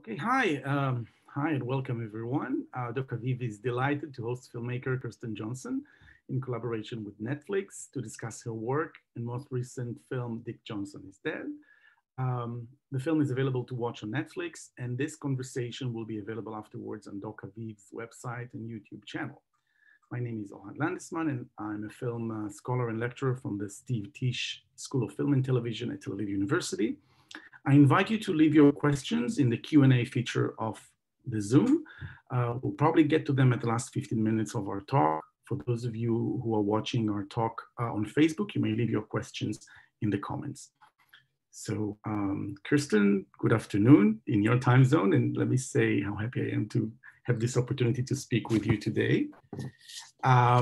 Okay, hi and welcome everyone. Dr. Viv is delighted to host filmmaker Kirsten Johnson in collaboration with Netflix to discuss her work and most recent film, Dick Johnson is Dead. The film is available to watch on Netflix, and this conversation will be available afterwards on Dr. Viv's website and YouTube channel. My name is Ohad Landesman, and I'm a film scholar and lecturer from the Steve Tisch School of Film and Television at Tel Aviv University. I invite you to leave your questions in the Q&A feature of the Zoom. We'll probably get to them at the last 15 minutes of our talk. For those of you who are watching our talk on Facebook, you may leave your questions in the comments. So Kirsten, good afternoon in your time zone. And let me say how happy I am to have this opportunity to speak with you today. I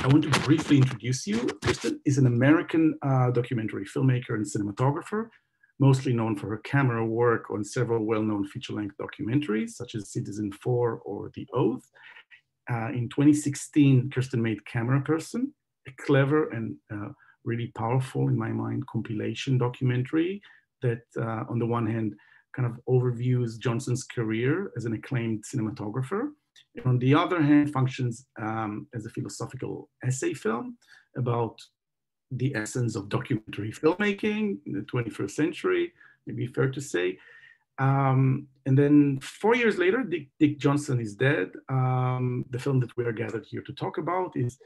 want to briefly introduce you. Kirsten is an American documentary filmmaker and cinematographer, mostly known for her camera work on several well-known feature-length documentaries, such as Citizen4 or The Oath. In 2016, Kirsten made Camera Person, a clever and really powerful, in my mind, compilation documentary that, on the one hand, kind of overviews Johnson's career as an acclaimed cinematographer, and on the other hand, functions as a philosophical essay film about the essence of documentary filmmaking in the 21st century, maybe fair to say. And then 4 years later, Dick Johnson is Dead. The film that we are gathered here to talk about is,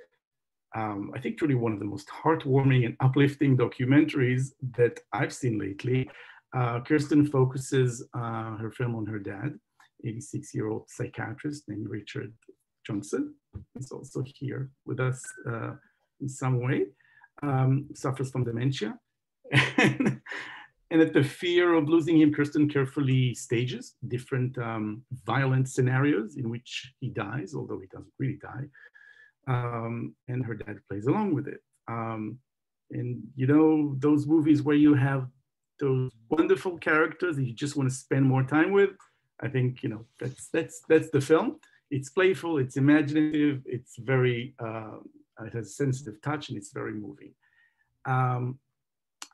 I think, truly one of the most heartwarming and uplifting documentaries that I've seen lately. Kirsten focuses her film on her dad, 86-year-old psychiatrist named Richard Johnson. He's also here with us in some way. Suffers from dementia. And at the fear of losing him, Kirsten carefully stages different violent scenarios in which he dies, although he doesn't really die. And her dad plays along with it. And you know, those movies where you have those wonderful characters that you just want to spend more time with, I think, you know, that's the film. It's playful, it's imaginative, it's very, it has a sensitive touch, and it's very moving.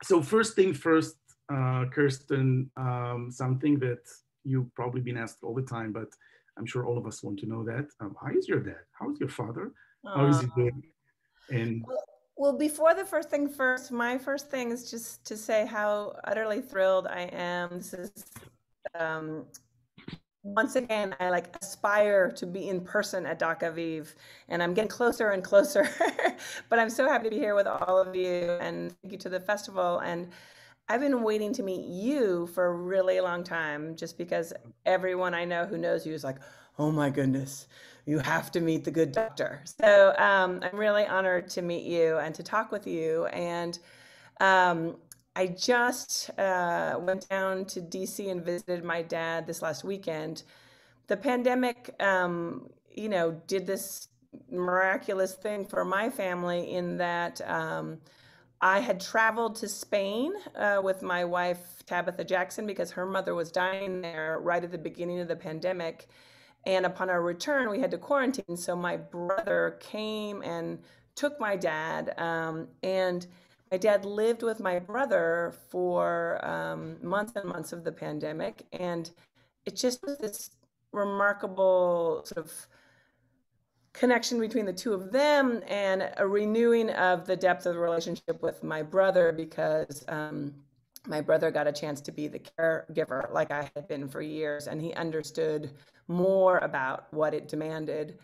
So first thing first, Kirsten, something that you've probably been asked all the time, but I'm sure all of us want to know that. How is your dad? How is your father? How is he doing? And Well, before the first thing first, my first thing is just to say how utterly thrilled I am. This is um, once again, I like aspire to be in person at Doc Aviv, and I'm getting closer and closer. But I'm so happy to be here with all of you, and thank you to the festival. And I've been waiting to meet you for a really long time, just because everyone I know who knows you is like, oh my goodness, you have to meet the good doctor. So I'm really honored to meet you and to talk with you. And um, I just went down to DC and visited my dad this last weekend. The pandemic, did this miraculous thing for my family in that I had traveled to Spain with my wife, Tabitha Jackson, because her mother was dying there right at the beginning of the pandemic. And upon our return, we had to quarantine. So my brother came and took my dad. And my dad lived with my brother for months and months of the pandemic. And it just was this remarkable sort of connection between the two of them and a renewing of the depth of the relationship with my brother because my brother got a chance to be the caregiver like I had been for years, and he understood more about what it demanded,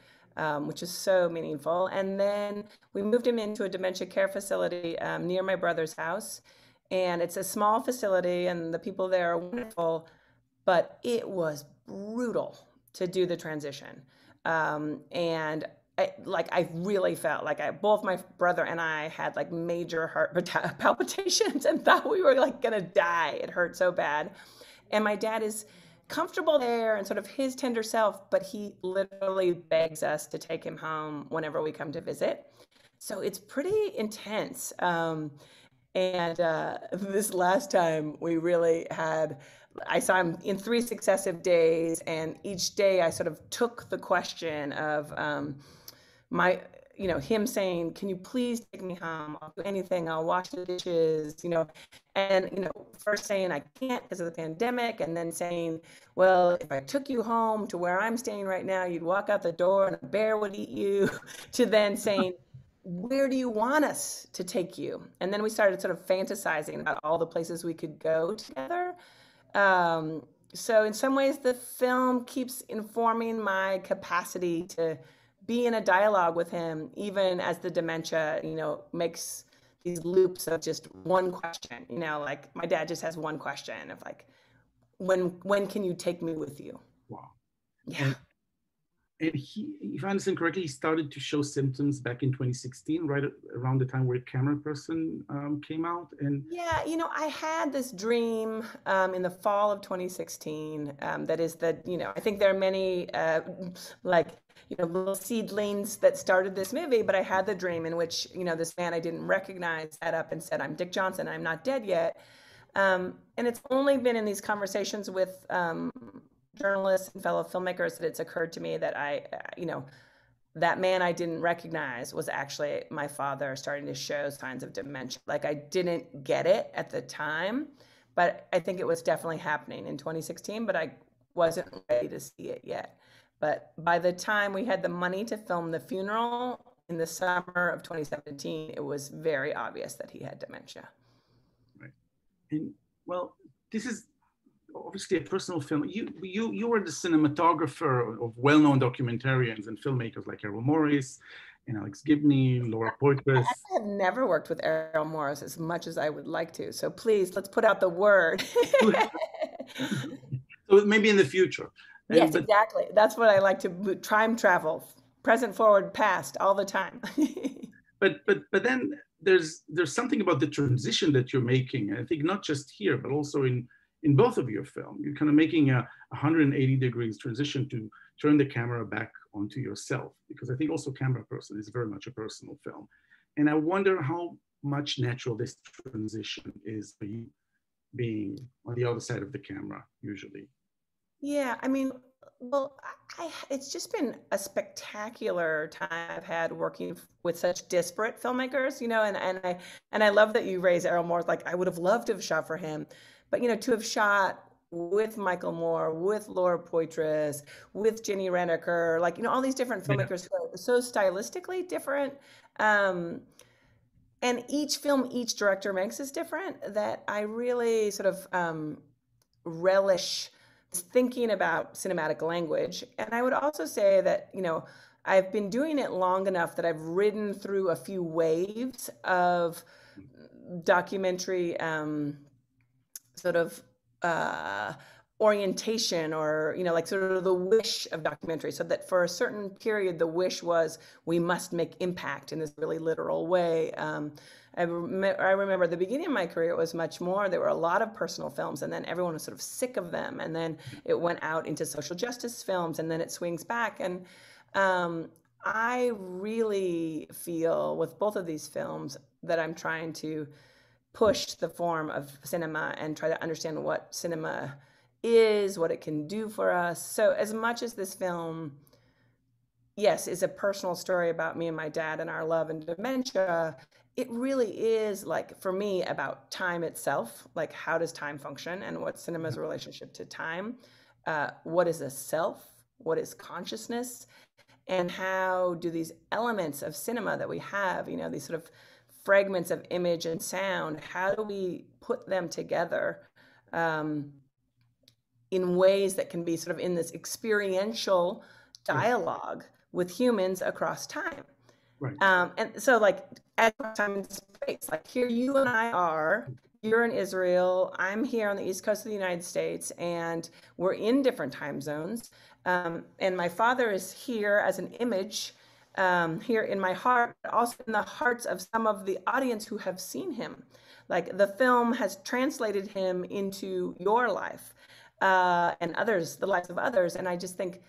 which is so meaningful. And then we moved him into a dementia care facility near my brother's house. And it's a small facility, and the people there are wonderful, but it was brutal to do the transition. And I really felt like both my brother and I had like major heart palpitations and thought we were like gonna die. It hurt so bad. And my dad is comfortable there and sort of his tender self, but he literally begs us to take him home whenever we come to visit. So it's pretty intense. And this last time we really had, I saw him in 3 successive days, and each day I sort of took the question of my, him saying, "Can you please take me home? I'll do anything. I'll wash the dishes," and, first saying, "I can't because of the pandemic," and then saying, "Well, if I took you home to where I'm staying right now, you'd walk out the door and a bear would eat you," to then saying, "Where do you want us to take you?" And then we started sort of fantasizing about all the places we could go together. So in some ways, the film keeps informing my capacity to be in a dialogue with him, even as the dementia, makes these loops of just one question. Like my dad just has one question of like, when can you take me with you? Wow. Yeah. And he, if I understand correctly, he started to show symptoms back in 2016, right around the time where Camera Person came out. And yeah, I had this dream in the fall of 2016. That is that, I think there are many like, little seedlings that started this movie, but I had the dream in which, this man I didn't recognize sat up and said, "I'm Dick Johnson, I'm not dead yet." And it's only been in these conversations with journalists and fellow filmmakers that it's occurred to me that that man I didn't recognize was actually my father starting to show signs of dementia. Like I didn't get it at the time, but I think it was definitely happening in 2016, but I wasn't ready to see it yet. But by the time we had the money to film the funeral in the summer of 2017, it was very obvious that he had dementia. Right. And well, this is obviously a personal film. You were the cinematographer of well-known documentarians and filmmakers like Errol Morris and Alex Gibney, Laura Poitras. I have never worked with Errol Morris as much as I would like to. So please, let's put out the word. So maybe in the future. Yes, exactly. That's what I like to time travel, present, forward, past, all the time. but then there's something about the transition that you're making. I think not just here, but also in both of your film. You're kind of making a 180 degrees transition to turn the camera back onto yourself, because I think also Camera Person is very much a personal film. And I wonder how much natural this transition is for you being on the other side of the camera usually. Yeah, I mean, well, it's just been a spectacular time I've had working with such disparate filmmakers, and I love that you raise Errol Morris. Like I would have loved to have shot for him, but to have shot with Michael Moore, with Laura Poitras, with Ginny Reneker, like all these different filmmakers who are so stylistically different. And each film each director makes is different, that I really sort of relish thinking about cinematic language. And I would also say that, I've been doing it long enough that I've ridden through a few waves of documentary sort of orientation, or like sort of the wish of documentary, so that for a certain period the wish was we must make impact in this really literal way. I remember the beginning of my career, it was much more, there were a lot of personal films, and then everyone was sort of sick of them, and then it went out into social justice films, and then it swings back. And I really feel with both of these films that I'm trying to push the form of cinema and try to understand what cinema is, what it can do for us. So as much as this film, yes, is a personal story about me and my dad and our love and dementia, it really is, like, for me, about time itself. Like, how does time function, and what's cinema's relationship to time? What is a self? What is consciousness? And how do these elements of cinema that we have, these sort of fragments of image and sound, how do we put them together in ways that can be sort of in this experiential dialogue with humans across time? Right. And so, like, across time and space, like here you and I are, you're in Israel, I'm here on the East Coast of the United States, and we're in different time zones. And my father is here as an image, here in my heart, but also in the hearts of some of the audience who have seen him. Like, the film has translated him into your life, and others, the lives of others. And I just think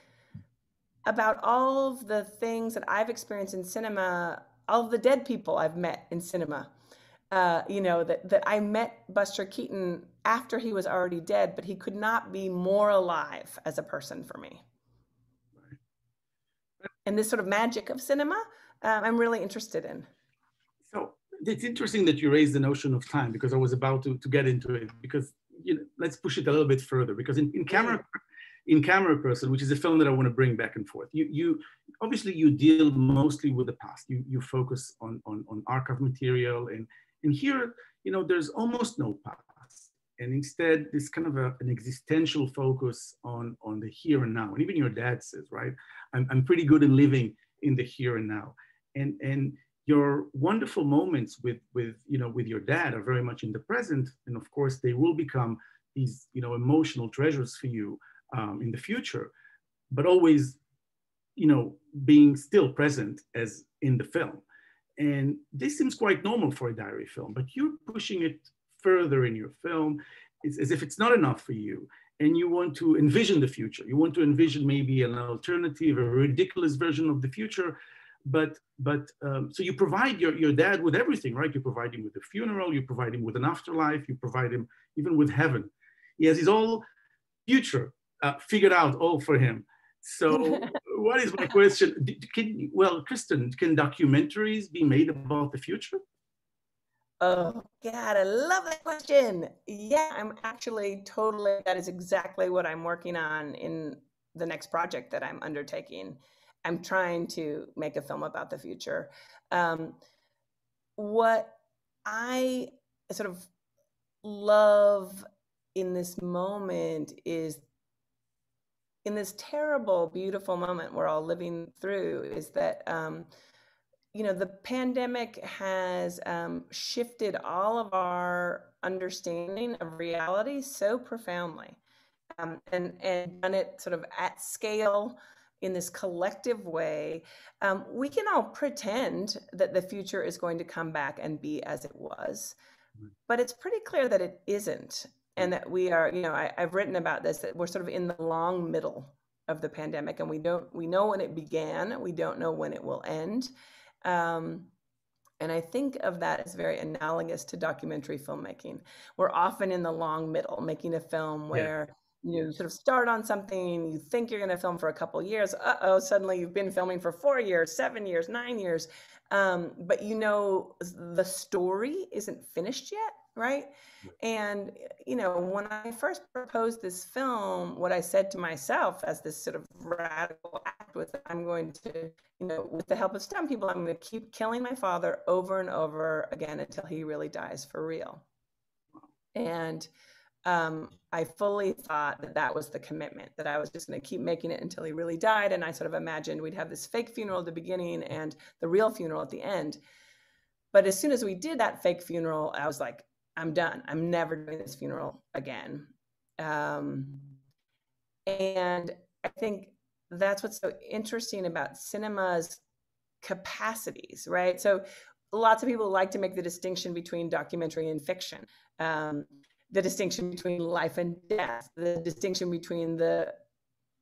about all of the things that I've experienced in cinema, all of the dead people I've met in cinema. That I met Buster Keaton after he was already dead, but he could not be more alive as a person for me. And this sort of magic of cinema, I'm really interested in. So it's interesting that you raised the notion of time, because I was about to get into it, because let's push it a little bit further, because in Camera Person, which is a film that I want to bring back and forth, you obviously you deal mostly with the past. You focus on archive material, and here there's almost no past, and instead this kind of an existential focus on the here and now. And even your dad says, right, I'm pretty good in living in the here and now, and your wonderful moments with your dad are very much in the present, and of course they will become these emotional treasures for you in the future, but always being still present as in the film. And this seems quite normal for a diary film, but you're pushing it further in your film. It's as if it's not enough for you, and you want to envision the future. You want to envision maybe an alternative, a ridiculous version of the future. But so you provide your dad with everything, right? You provide him with a funeral, you provide him with an afterlife, you provide him even with heaven. He has his whole future figured out all for him. So what is my question? Kristen, can documentaries be made about the future? Oh God, I love that question. Yeah, I'm actually that is exactly what I'm working on in the next project that I'm undertaking. I'm trying to make a film about the future. What I sort of love in this moment is, in this terrible, beautiful moment we're all living through, is that the pandemic has shifted all of our understanding of reality so profoundly, and done it sort of at scale in this collective way. We can all pretend that the future is going to come back and be as it was, but it's pretty clear that it isn't. And that we are, I've written about this, that we're sort of in the long middle of the pandemic, and we know when it began, we don't know when it will end. And I think of that as very analogous to documentary filmmaking. We're often in the long middle, making a film where you sort of start on something, you think you're going to film for a couple of years. Suddenly you've been filming for 4 years, 7 years, 9 years. But the story isn't finished yet, right? And, when I first proposed this film, what I said to myself as this sort of radical act was that I'm going to, with the help of some people, I'm going to keep killing my father over and over again until he really dies for real. And I fully thought that was the commitment, that I was just going to keep making it until he really died. And I sort of imagined we'd have this fake funeral at the beginning and the real funeral at the end. But as soon as we did that fake funeral, I was like, I'm done. I'm never doing this funeral again. And I think that's what's so interesting about cinema's capacities, right? So lots of people like to make the distinction between documentary and fiction, the distinction between life and death, the distinction between the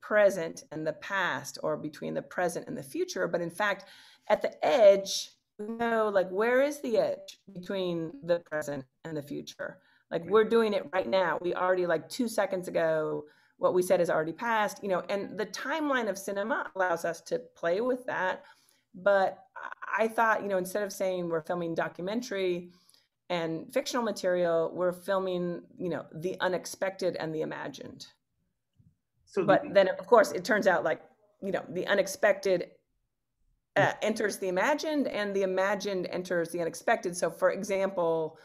present and the past, or between the present and the future. But in fact, at the edge, where is the edge between the present and the future? Like, we're doing it right now. We already, 2 seconds ago, what we said is already passed, and the timeline of cinema allows us to play with that. But I thought, instead of saying we're filming documentary and fictional material, we're filming, the unexpected and the imagined. But then, of course, it turns out the unexpected enters the imagined, and the imagined enters the unexpected. So, for example,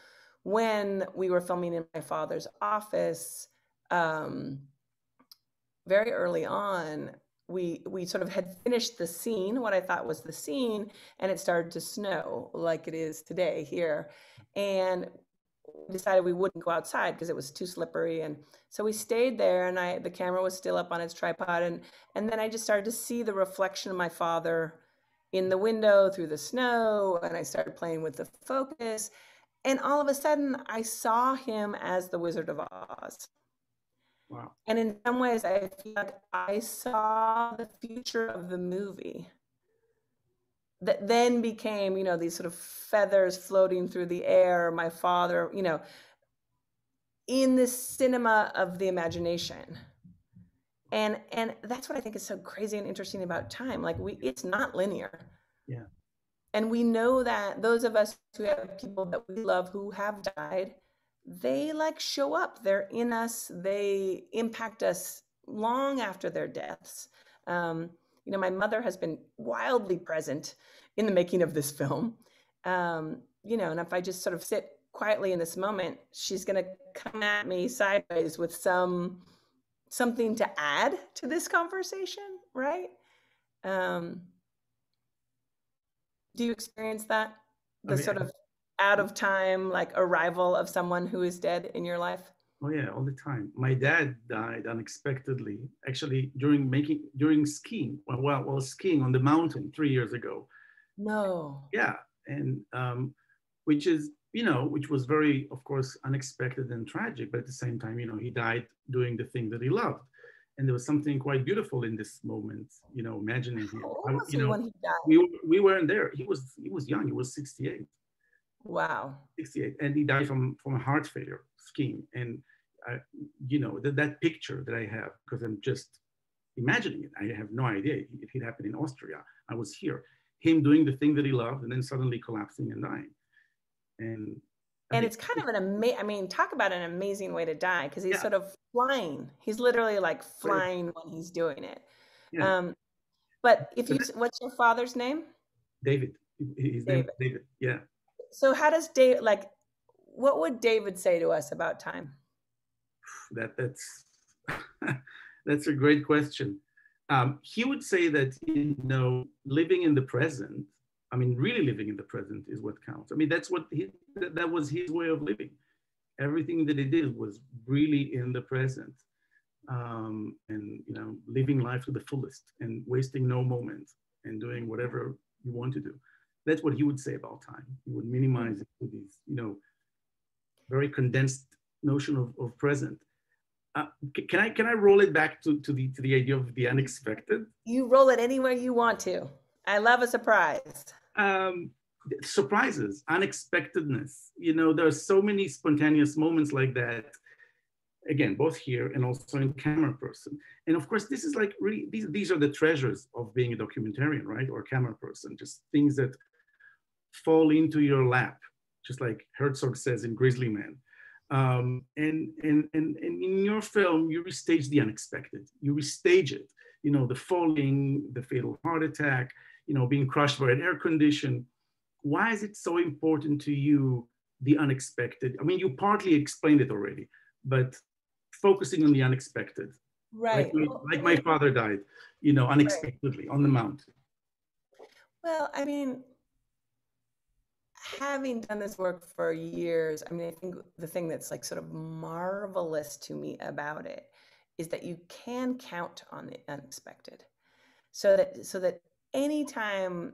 when we were filming in my father's office, very early on, we sort of had finished the scene, what I thought was the scene, and it started to snow like it is today here. And we decided we wouldn't go outside because it was too slippery. And so we stayed there, and the camera was still up on its tripod. And then I just started to see the reflection of my father in the window through the snow, and I started playing with the focus. And all of a sudden, I saw him as the Wizard of Oz. Wow. And in some ways, I feel like I saw the future of the movie that then became, these sort of feathers floating through the air, my father, in this cinema of the imagination. And that's what I think is so crazy and interesting about time. It's not linear. Yeah. And we know that those of us who have people that we love who have died, they like show up, they're in us, they impact us long after their deaths. Um, my mother has been wildly present in the making of this film. And if I just sort of sit quietly in this moment, she's going to come at me sideways with something to add to this conversation, right? Do you experience that? I The mean, sort of out of time, like arrival of someone who is dead in your life? oh yeah, all the time. My dad died unexpectedly, actually during skiing. Well, skiing on the mountain 3 years ago. No. Yeah, and which was very, of course, unexpected and tragic. But at the same time, he died doing the thing that he loved, and there was something quite beautiful in this moment. Imagining him. How old was he when he died? We weren't there. He was young. He was 68. Wow. 68, and he died from a heart failure skiing. And that picture that I have, because I'm just imagining it. I have no idea if it happened in Austria. I was here, him doing the thing that he loved, and then suddenly collapsing and dying. And it's kind of talk about an amazing way to die, because he's sort of flying. He's literally like flying when he's doing it. Yeah. But what's your father's name? David. His name is David. Yeah. So how does David, what would David say to us about time? That's a great question. He would say that, living in the present, really living in the present is what counts. That was his way of living. Everything that he did was really in the present, and, living life to the fullest and wasting no moment and doing whatever you want to do. That's what he would say about time. He would minimize it to these, very condensed notion of present. Can I roll it back to the idea of the unexpected? You roll it anywhere you want to. I love a surprise. Surprises, unexpectedness. There are so many spontaneous moments like that. Again, both here and also in Camera Person. And of course, this is like really, these are the treasures of being a documentarian, right? Or camera person, just things that fall into your lap, just like Herzog says in Grizzly Man. And in your film, you restage the unexpected. You restage it. The falling, the fatal heart attack, being crushed by an air condition. Why is it so important to you, the unexpected? You partly explained it already, but focusing on the unexpected. Right. Like my father died, unexpectedly on the mountain. Well, having done this work for years, I think the thing that's sort of marvelous to me about it is that you can count on the unexpected. So that anytime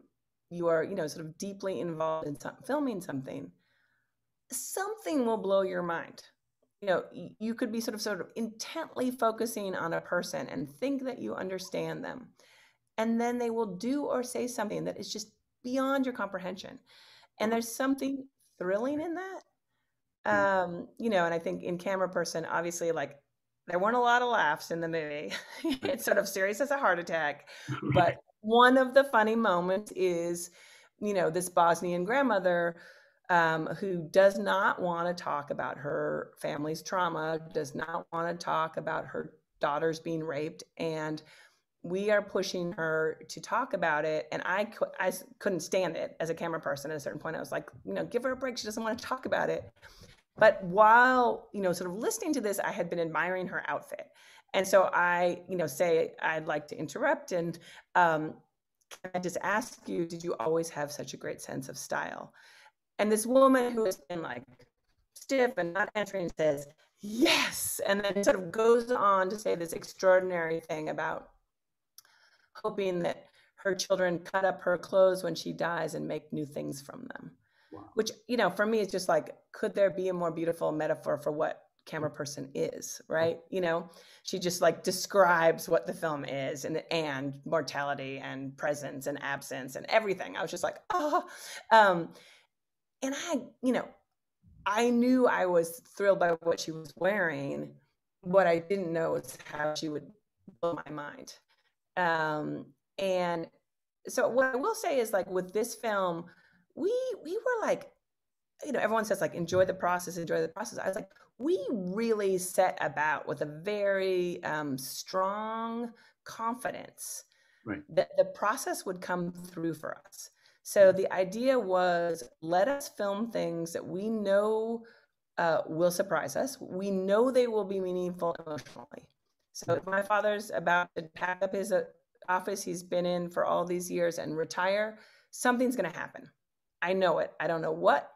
you are, sort of deeply involved in filming something will blow your mind. You could be sort of intently focusing on a person and think that you understand them. And then they will do or say something that is just beyond your comprehension. And there's something thrilling in that. And I think in Camera Person, obviously, there weren't a lot of laughs in the movie. It's sort of serious as a heart attack. But one of the funny moments is, this Bosnian grandmother who does not want to talk about her family's trauma, does not want to talk about her daughters being raped. And we are pushing her to talk about it. And I couldn't stand it as a camera person. At a certain point, I was like, give her a break. She doesn't want to talk about it. But while, sort of listening to this, I had been admiring her outfit. And so I, say, I'd like to interrupt. And can I just ask you, did you always have such a great sense of style? And this woman who has been stiff and not answering says, yes. And then sort of goes on to say this extraordinary thing about hoping that her children cut up her clothes when she dies and make new things from them. Wow. Which, for me, it's just could there be a more beautiful metaphor for what Camera Person is, right? She just describes what the film is and mortality and presence and absence and everything. I was just and I knew I was thrilled by what she was wearing. What I didn't know is how she would blow my mind. And So what I will say is, like, with this film, we were like, you know, everyone says like enjoy the process, enjoy the process. I was like, we really set about with a very strong confidence Right. that the process would come through for us. So the idea was, let us film things that we know will surprise us. We know they will be meaningful emotionally. So if my father's about to pack up his office he's been in for all these years and retire, something's going to happen. I know it. I don't know what.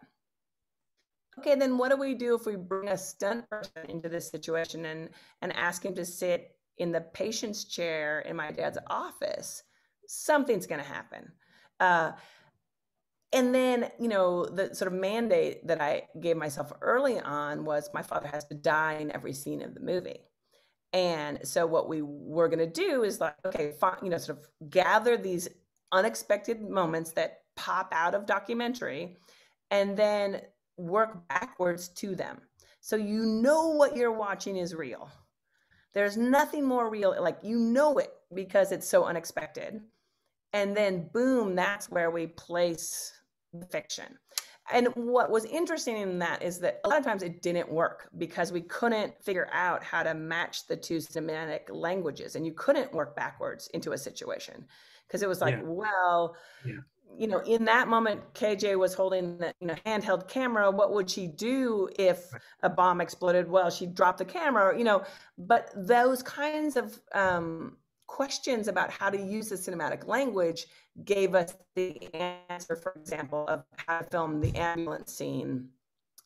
Okay, then what do we do if we bring a stunt person into this situation and ask him to sit in the patient's chair in my dad's office? Something's going to happen. And then, you know, the sort of mandate that I gave myself early on was my father has to die in every scene of the movie. And so what we were going to do is like, okay, you know, sort of gather these unexpected moments that pop out of documentary and then work backwards to them. So you know what you're watching is real. There's nothing more real, like, you know it because it's so unexpected. And then boom, that's where we place the fiction. And what was interesting in that is that a lot of times it didn't work because we couldn't figure out how to match the two cinematic languages, and you couldn't work backwards into a situation because it was like, well, you know, in that moment, KJ was holding the, you know, handheld camera. What would she do if a bomb exploded? Well, she'd drop the camera, you know, but those kinds of questions about how to use the cinematic language gave us the answer, for example, of how to film the ambulance scene.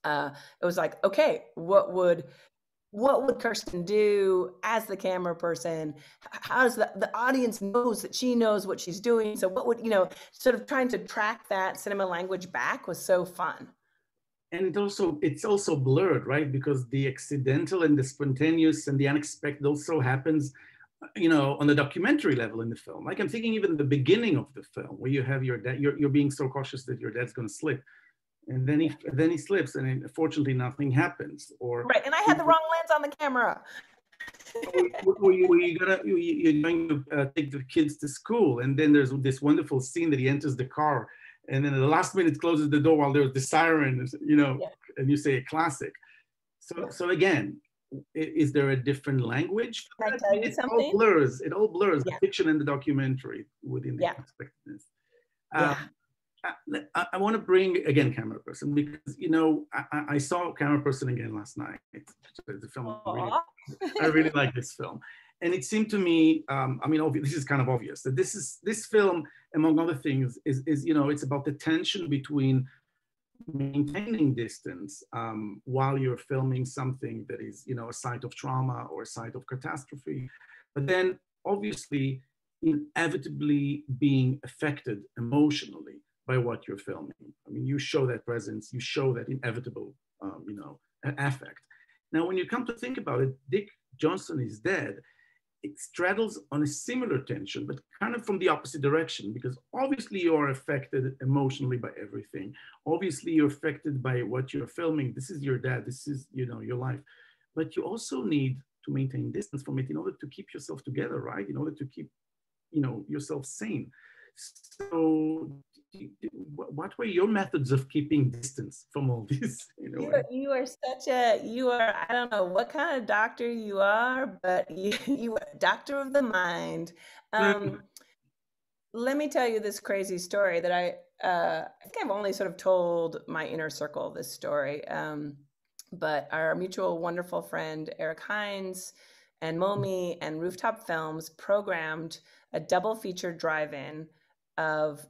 It was like, okay, what would Kirsten do as the camera person? How does the audience knows that she knows what she's doing? So what would, you know, sort of trying to track that cinema language back was so fun. And it's also blurred, right? Because the accidental and the spontaneous and the unexpected also happens, you know, on the documentary level in the film. Like, I'm thinking even the beginning of the film where you have your dad, you're being so cautious that your dad's going to slip, and then he slips, and unfortunately nothing happens. Or right, and I had the wrong lens on the camera. you're going to take the kids to school, and then there's this wonderful scene that he enters the car, and then at the last minute closes the door while there's the siren, you know, and you say a classic. So again, is there a different language? Can I tell you something? It all blurs the fiction and the documentary within the unexpectedness. I want to bring again camera person, because, you know, I saw Camera Person again last night. The film, I really like this film, and it seemed to me, I mean, this is kind of obvious that this film, among other things, is you know, it's about the tension between maintaining distance while you're filming something that is, you know, a site of trauma or a site of catastrophe, but then obviously inevitably being affected emotionally by what you're filming. I mean, you show that presence, you show that inevitable, you know, affect. Now, when you come to think about it, Dick Johnson is dead. It straddles on a similar tension, but kind of from the opposite direction, because obviously you are affected emotionally by everything. Obviously you're affected by what you're filming. This is your dad, this is, you know, your life, but you also need to maintain distance from it in order to keep yourself together, right? In order to keep, you know, yourself sane. So what were your methods of keeping distance from all this? You are such a, I don't know what kind of doctor you are, but you are a doctor of the mind. Let me tell you this crazy story that I think I've only sort of told my inner circle this story. But our mutual wonderful friend, Eric Hines and Momi and Rooftop Films programmed a double feature drive-in of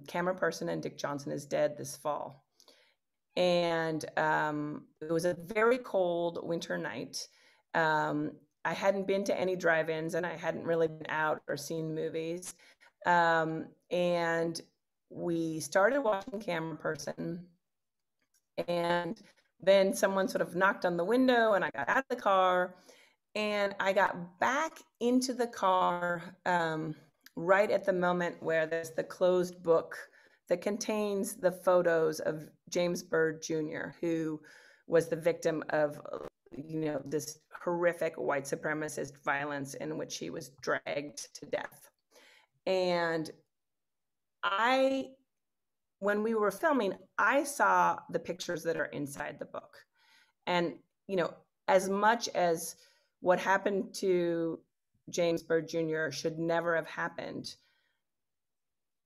Camera Person and Dick Johnson is Dead this fall. And it was a very cold winter night. I hadn't been to any drive-ins and I hadn't really been out or seen movies. And we started watching Camera Person, and then someone sort of knocked on the window and I got out of the car, and I got back into the car right at the moment where there's the closed book that contains the photos of James Byrd Jr., who was the victim of, you know, this horrific white supremacist violence in which he was dragged to death. And when we were filming, I saw the pictures that are inside the book. And, as much as what happened to James Byrd Jr. should never have happened,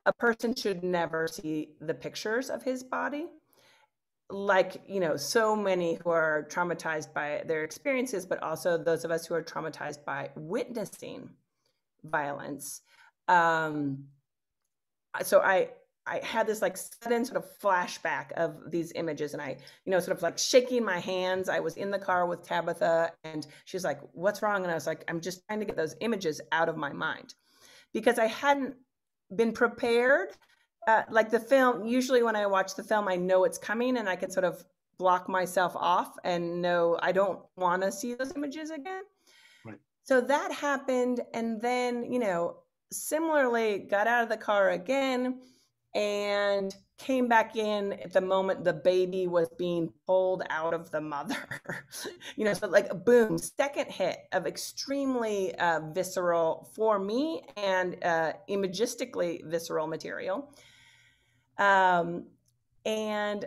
a person should never see the pictures of his body. Like, so many who are traumatized by their experiences, but also those of us who are traumatized by witnessing violence. So I had this like sudden sort of flashback of these images, and I, sort of like shaking my hands. I was in the car with Tabitha, and she's like, "What's wrong?" And I was like, "I'm just trying to get those images out of my mind," because I hadn't been prepared. Like the film, usually when I watch the film, I know it's coming and I can sort of block myself off and know I don't want to see those images again. Right. So that happened. And then, similarly got out of the car again and came back in at the moment the baby was being pulled out of the mother. So like boom, second hit of extremely visceral for me and imagistically visceral material. And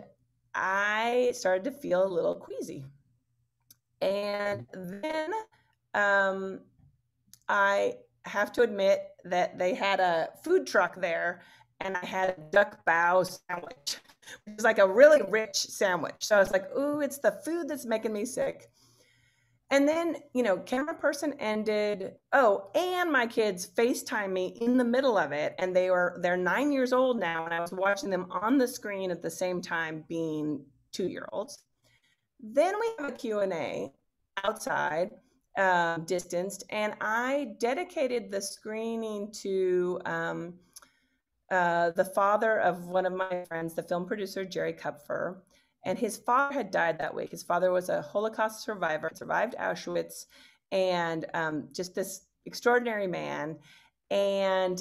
I started to feel a little queasy. And then I have to admit that they had a food truck there, and I had a duck bao sandwich. It was like a really rich sandwich. So I was like, ooh, it's the food that's making me sick. And then, camera person ended. Oh, and my kids FaceTime me in the middle of it. And they're 9 years old now. And I was watching them on the screen at the same time being 2-year-olds. Then we have a Q&A outside, distanced. And I dedicated the screening to the father of one of my friends, the film producer, Jerry Kupfer. And his father had died that week. His father was a Holocaust survivor, survived Auschwitz, and just this extraordinary man. And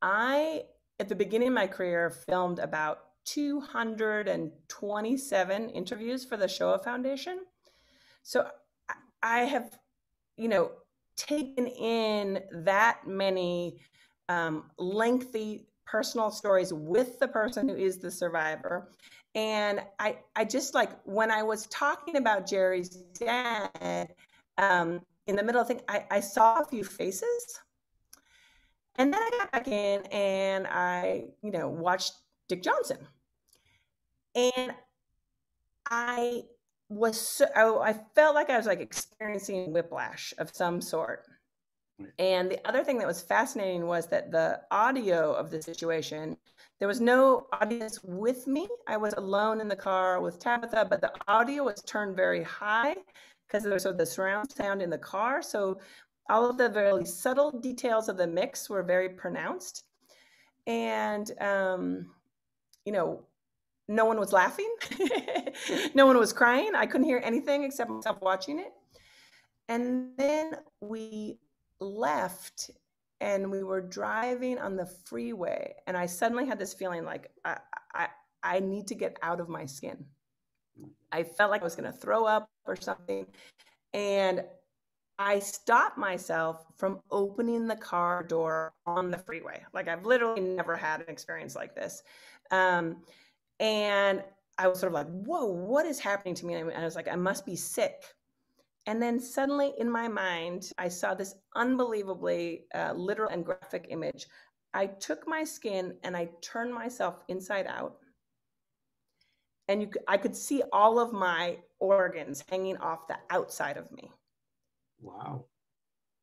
I, at the beginning of my career, filmed about 227 interviews for the Shoah Foundation. So I have, taken in that many lengthy personal stories with the person who is the survivor. And I just like, when I was talking about Jerry's dad, in the middle of the thing, I saw a few faces. And then I got back in and I, watched Dick Johnson. And I felt like I was like experiencing whiplash of some sort. And the other thing that was fascinating was that the audio of the situation, there was no audience with me. I was alone in the car with Tabitha, but the audio was turned very high because there was sort of the surround sound in the car. So all of the very subtle details of the mix were very pronounced. And, no one was laughing. No one was crying. I couldn't hear anything except myself watching it. And then we left and we were driving on the freeway, and I suddenly had this feeling like I need to get out of my skin. I felt like I was going to throw up or something, and I stopped myself from opening the car door on the freeway. Like, I've literally never had an experience like this. And I was sort of like, whoa, what is happening to me? And I was like, I must be sick. And then suddenly in my mind, I saw this unbelievably literal and graphic image. I took my skin and I turned myself inside out. And I could see all of my organs hanging off the outside of me. Wow.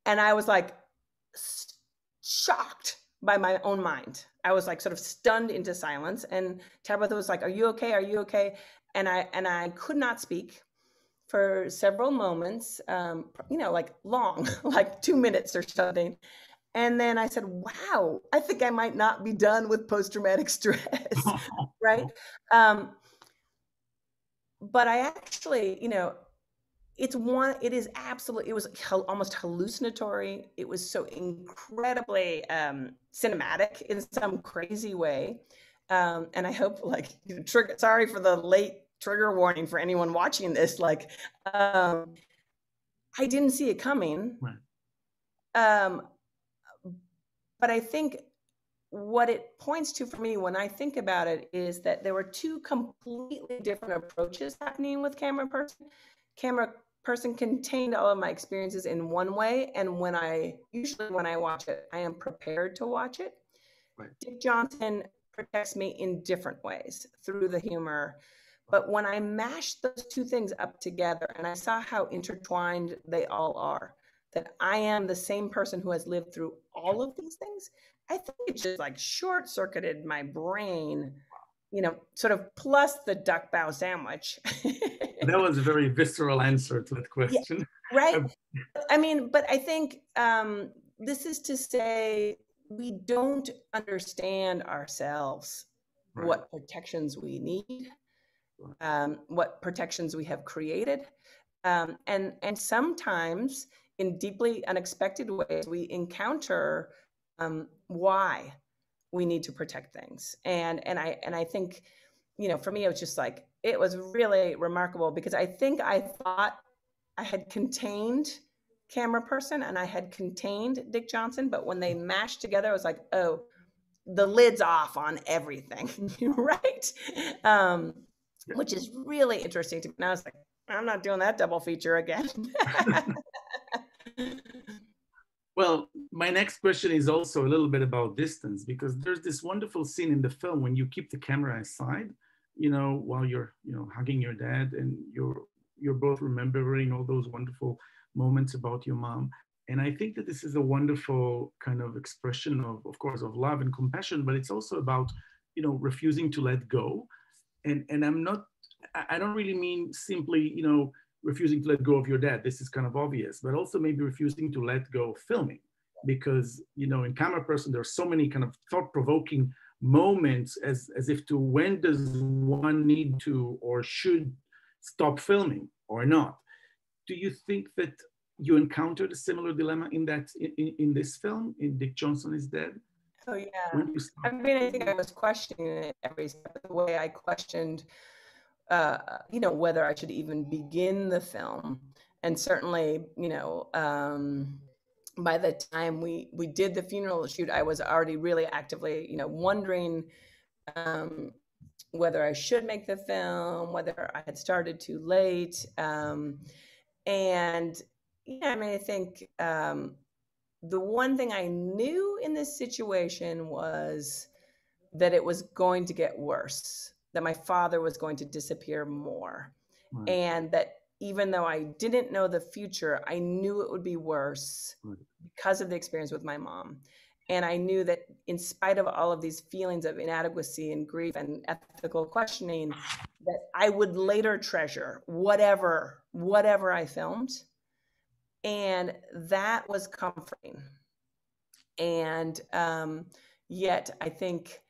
And I was like shocked by my own mind. I was like sort of stunned into silence. And Tabitha was like, "Are you okay? Are you okay?" And I could not speak for several moments, like long, like 2 minutes or something. And then I said, wow, I think I might not be done with post-traumatic stress, right? But I actually, it was almost hallucinatory. It was so incredibly cinematic in some crazy way. And I hope, sorry for the late trigger warning for anyone watching this. I didn't see it coming. Right. But I think what it points to for me when I think about it is that there were two completely different approaches happening with Camera Person. Camera Person contained all of my experiences in one way, and usually when I watch it, I am prepared to watch it. Right. Dick Johnson protects me in different ways through the humor. But when I mashed those two things up together and I saw how intertwined they all are, that I am the same person who has lived through all of these things, I think it just like short circuited my brain, sort of plus the duck bow sandwich. That was a very visceral answer to that question. Yeah, right. I mean, but I think this is to say we don't understand ourselves, right, what protections we need, what protections we have created. And sometimes in deeply unexpected ways, we encounter why we need to protect things. And I think, for me, it was just like, it was really remarkable because I think I thought I had contained Camera Person and I had contained Dick Johnson, but when they mashed together, I was like, oh, the lid's off on everything, right? Which is really interesting to me. And I was like, I'm not doing that double feature again. Well, my next question is also a little bit about distance, because there's this wonderful scene in the film when you keep the camera aside, while you're, hugging your dad, and you're both remembering all those wonderful moments about your mom. And I think that this is a wonderful kind of expression of course, of love and compassion, but it's also about, refusing to let go. And I don't really mean simply, refusing to let go of your dad. This is kind of obvious, but also maybe refusing to let go of filming, because, in Camera Person, there are so many kind of thought-provoking moments as if to when does one need to or should stop filming or not. Do you think that you encountered a similar dilemma in this film, in Dick Johnson Is Dead? Oh yeah. I mean, I think I was questioning it every step of the way. I questioned, whether I should even begin the film. And certainly, by the time we did the funeral shoot, I was already really actively, wondering whether I should make the film, whether I had started too late. And yeah, I mean, I think the one thing I knew in this situation was that it was going to get worse, that my father was going to disappear more. Right. And that even though I didn't know the future, I knew it would be worse, right, because of the experience with my mom. And I knew that in spite of all of these feelings of inadequacy and grief and ethical questioning, that I would later treasure whatever I filmed. And that was comforting. And yet I think,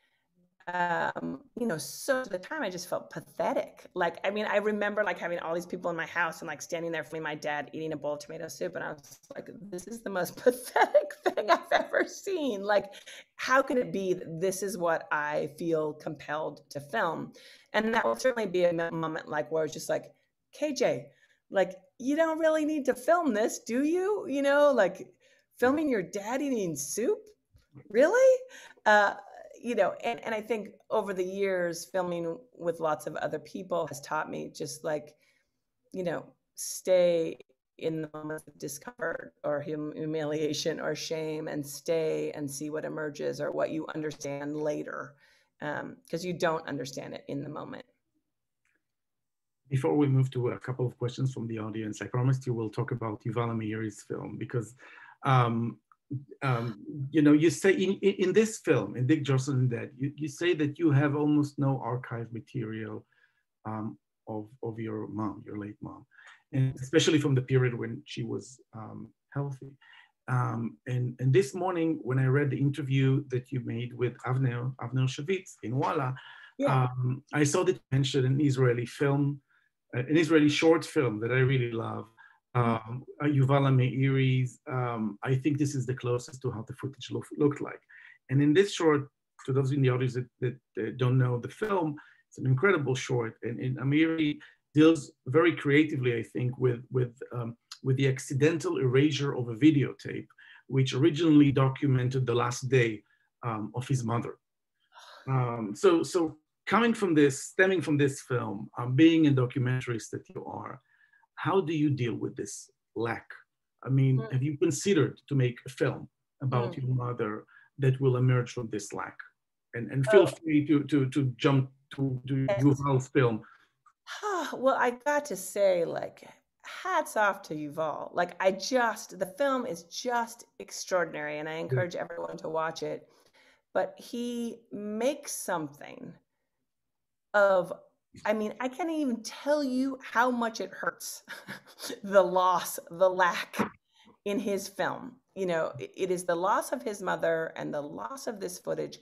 so at the time I just felt pathetic. Like, I mean, I remember like having all these people in my house and like standing there for me, my dad eating a bowl of tomato soup. And I was like, this is the most pathetic thing I've ever seen. Like, how can it be that this is what I feel compelled to film? And that will certainly be a moment like where it's just like, KJ, like, you don't really need to film this, do you? Like filming your dad eating soup? Really? And I think over the years, filming with lots of other people has taught me just like, stay in the moments of discomfort or humiliation or shame, and stay and see what emerges or what you understand later, because you don't understand it in the moment. Before we move to a couple of questions from the audience, I promised you we'll talk about Yuval Meiri's film, because you say in this film, in Dick Johnson Is Dead, you say that you have almost no archive material of your mom, your late mom, and especially from the period when she was healthy. And this morning, when I read the interview that you made with Avner Shavitz in Walla, yeah, I saw that you mentioned an Israeli film, an Israeli short film that I really love. Yuval Meiri's, I think this is the closest to how the footage looked like. And in this short, to those in the audience that don't know the film, it's an incredible short. And Meiri deals very creatively, I think, with the accidental erasure of a videotape, which originally documented the last day of his mother. So stemming from this film, being a documentarist that you are, how do you deal with this lack? I mean, have you considered to make a film about your mother that will emerge from this lack? And feel free to jump to Yuval's film. Well, I got to say, like, hats off to Yuval. Like, the film is just extraordinary, and I encourage everyone to watch it. But he makes something of, I mean, I can't even tell you how much it hurts, the loss, the lack in his film. You know, it is the loss of his mother and the loss of this footage.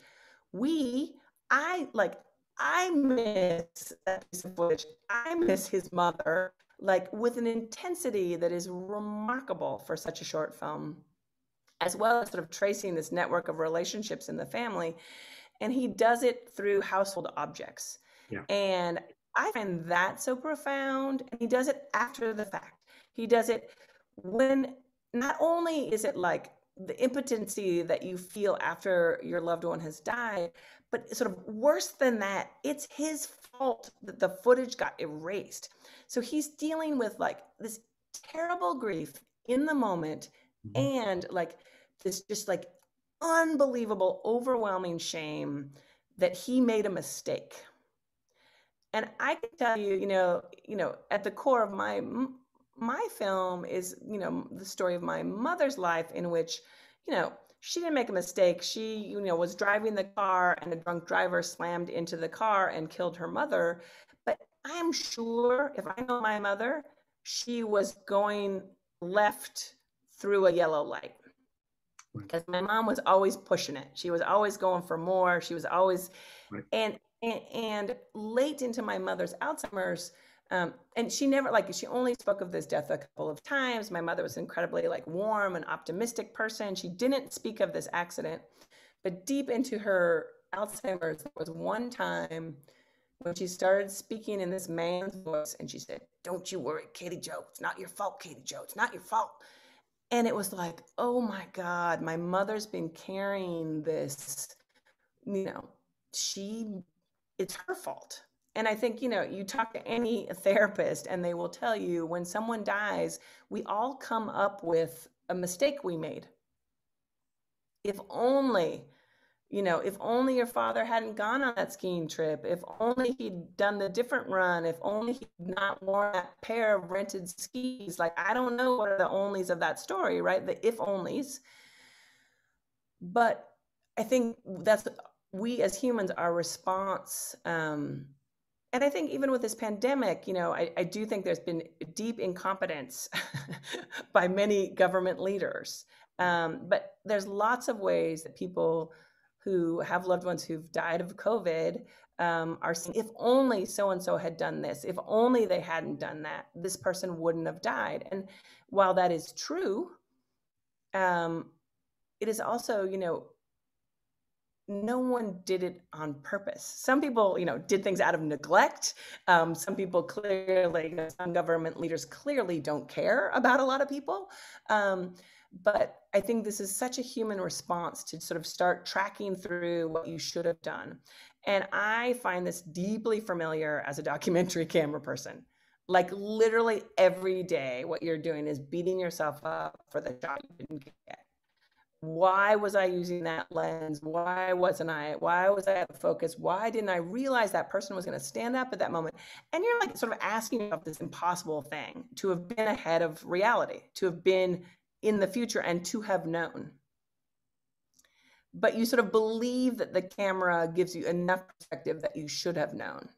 I miss that piece of footage. I miss his mother, like, with an intensity that is remarkable for such a short film, as well as sort of tracing this network of relationships in the family. And he does it through household objects. Yeah. And I find that so profound. And he does it after the fact. He does it when not only is it like the impotency that you feel after your loved one has died, but sort of worse than that, it's his fault that the footage got erased. So he's dealing with like this terrible grief in the moment, and like this just like unbelievable, overwhelming shame that he made a mistake. And I can tell you, you know, at the core of my film is, you know, the story of my mother's life, in which, you know, she didn't make a mistake. She, you know, was driving the car and a drunk driver slammed into the car and killed her mother. But I'm sure if I know my mother, she was going left through a yellow light. Because my mom was always pushing it. She was always going for more. She was always, and late into my mother's Alzheimer's, and she never, like, she only spoke of this death a couple of times. My mother was incredibly like warm and optimistic person. She didn't speak of this accident, but deep into her Alzheimer's, there was one time when she started speaking in this man's voice, and she said, "Don't you worry, Katie Jo. It's not your fault, Katie Jo. It's not your fault." And it was like, oh my God, my mother's been carrying this, you know, it's her fault. And I think, you know, you talk to any therapist and they will tell you when someone dies, we all come up with a mistake we made. If only, you know, if only your father hadn't gone on that skiing trip, if only he'd done the different run, if only he'd not worn that pair of rented skis. Like, I don't know what are the onlys of that story, right? The if onlys. But I think that's, we as humans, our response, and I think even with this pandemic, you know, I do think there's been deep incompetence by many government leaders. But there's lots of ways that people who have loved ones who've died of COVID are saying, if only so-and-so had done this, if only they hadn't done that, this person wouldn't have died. And while that is true, it is also, you know, no one did it on purpose. Some people, you know, did things out of neglect. Some people clearly, you know, some government leaders clearly don't care about a lot of people. But I think this is such a human response to sort of start tracking through what you should have done. And I find this deeply familiar as a documentary camera person. Like, literally every day, what you're doing is beating yourself up for the shot you didn't get. Why was I using that lens? Why was I out of focus? Why didn't I realize that person was going to stand up at that moment? And you're like sort of asking yourself this impossible thing, to have been ahead of reality, to have been in the future, and to have known. But you sort of believe that the camera gives you enough perspective that you should have known.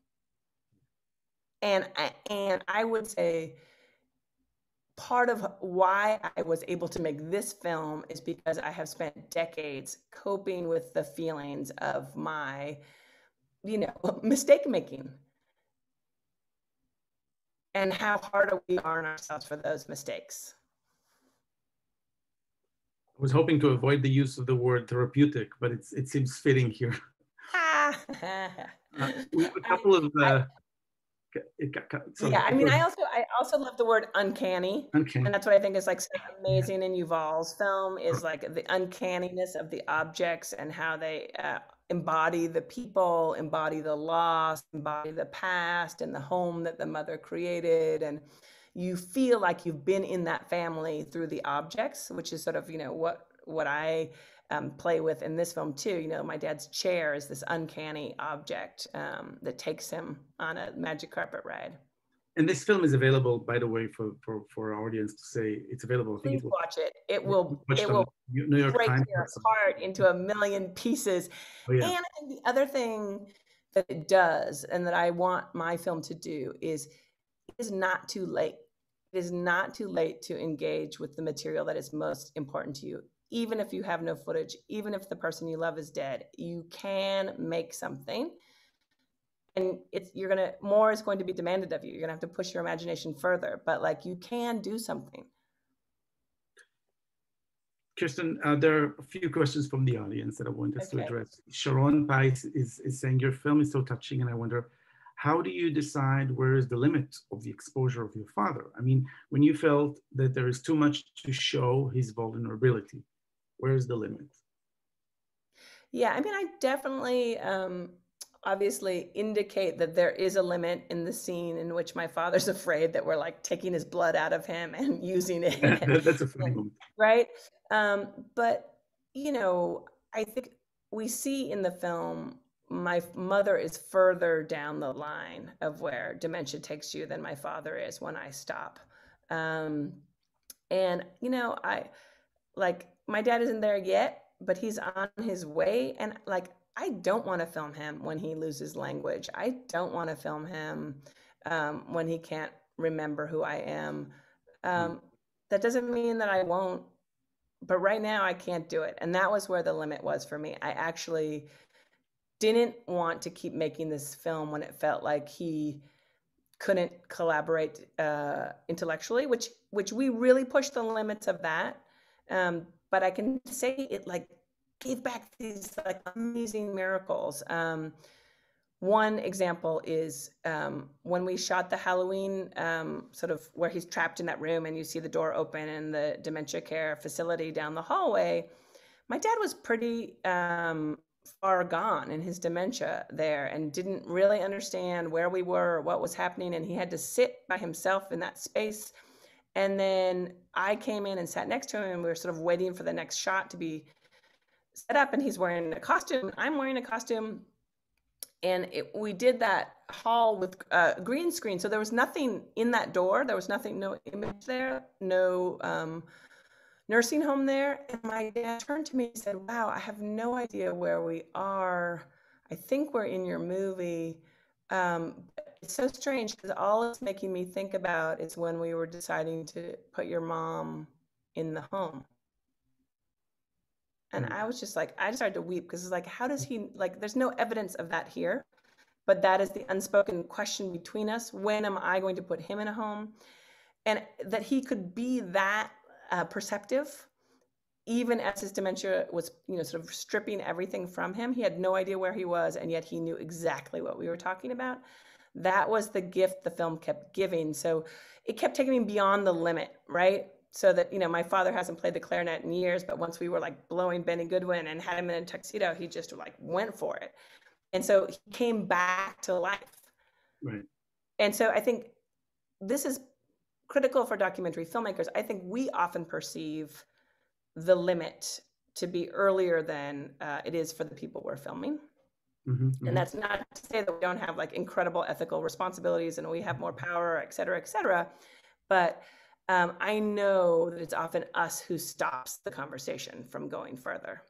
And I would say part of why I was able to make this film is because I have spent decades coping with the feelings of my, you know, mistake making, and how hard we are on ourselves for those mistakes. I was hoping to avoid the use of the word therapeutic, but it seems fitting here. We have a couple of Sorry. Yeah, I mean, I also love the word uncanny, Okay. and that's what I think is like so amazing in Yuval's film is like the uncanniness of the objects and how they embody the people, embody the loss, embody the past and the home that the mother created, and you feel like you've been in that family through the objects, which is sort of what I play with in this film too. My dad's chair is this uncanny object that takes him on a magic carpet ride. And this film is available, by the way, for our audience to say it's available. I think Please watch it. It will New York break Times. your heart into a million pieces. Oh, yeah. And I think the other thing that it does, and that I want my film to do, is it is not too late. It is not too late to engage with the material that is most important to you. Even if you have no footage, even if the person you love is dead, you can make something. And more is going to be demanded of you. You're gonna have to push your imagination further, but like you can do something. Kirsten, there are a few questions from the audience that I want us to address. Sharon Pais is saying your film is so touching, and I wonder, how do you decide where is the limit of the exposure of your father? I mean, when you felt that there is too much to show his vulnerability, where is the limit? Yeah, I mean, I definitely obviously indicate that there is a limit in the scene in which my father's afraid that we're like taking his blood out of him and using it. That's a funny moment. Right? But, I think we see in the film, my mother is further down the line of where dementia takes you than my father is when I stop. And, my dad isn't there yet, but he's on his way. And I don't want to film him when he loses language. I don't want to film him when he can't remember who I am. That doesn't mean that I won't, but right now I can't do it. And that was where the limit was for me. I actually didn't want to keep making this film when it felt like he couldn't collaborate intellectually, which we really pushed the limits of that. But I can say it gave back these amazing miracles. One example is when we shot the Halloween sort of where he's trapped in that room and you see the door open and the dementia care facility down the hallway. My dad was pretty far gone in his dementia there and didn't really understand where we were or what was happening. And he had to sit by himself in that space. And then I came in and sat next to him and we were sort of waiting for the next shot to be set up, and he's wearing a costume. I'm wearing a costume. And we did that hall with green screen. So there was nothing in that door. There was nothing, no image there, no nursing home there. And my dad turned to me and said, wow, I have no idea where we are. I think we're in your movie. It's so strange because all it's making me think about is when we were deciding to put your mom in the home. And I was just I just started to weep because it's how does he, there's no evidence of that here, but that is the unspoken question between us. When am I going to put him in a home? And that he could be that perceptive, even as his dementia was, sort of stripping everything from him. He had no idea where he was, and yet he knew exactly what we were talking about. That was the gift the film kept giving. So it kept taking me beyond the limit, right? So that, my father hasn't played the clarinet in years, but once we were blowing Benny Goodwin and had him in a tuxedo, he just went for it. And so he came back to life. Right. And so I think this is critical for documentary filmmakers. I think we often perceive the limit to be earlier than it is for the people we're filming. And that's not to say that we don't have incredible ethical responsibilities and we have more power, et cetera, but I know that it's often us who stops the conversation from going further.